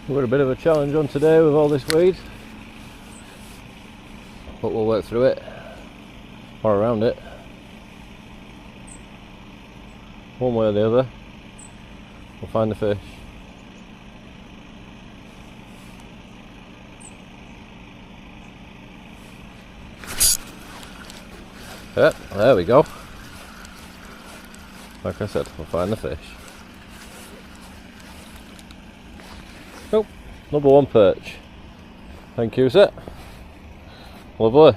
We've got a bit of a challenge on today with all this weed, but we'll work through it, or around it, one way or the other. We'll find the fish. Yep, there we go. Like I said, we'll find the fish. Oh, number one perch. Thank you, sir. Lovely.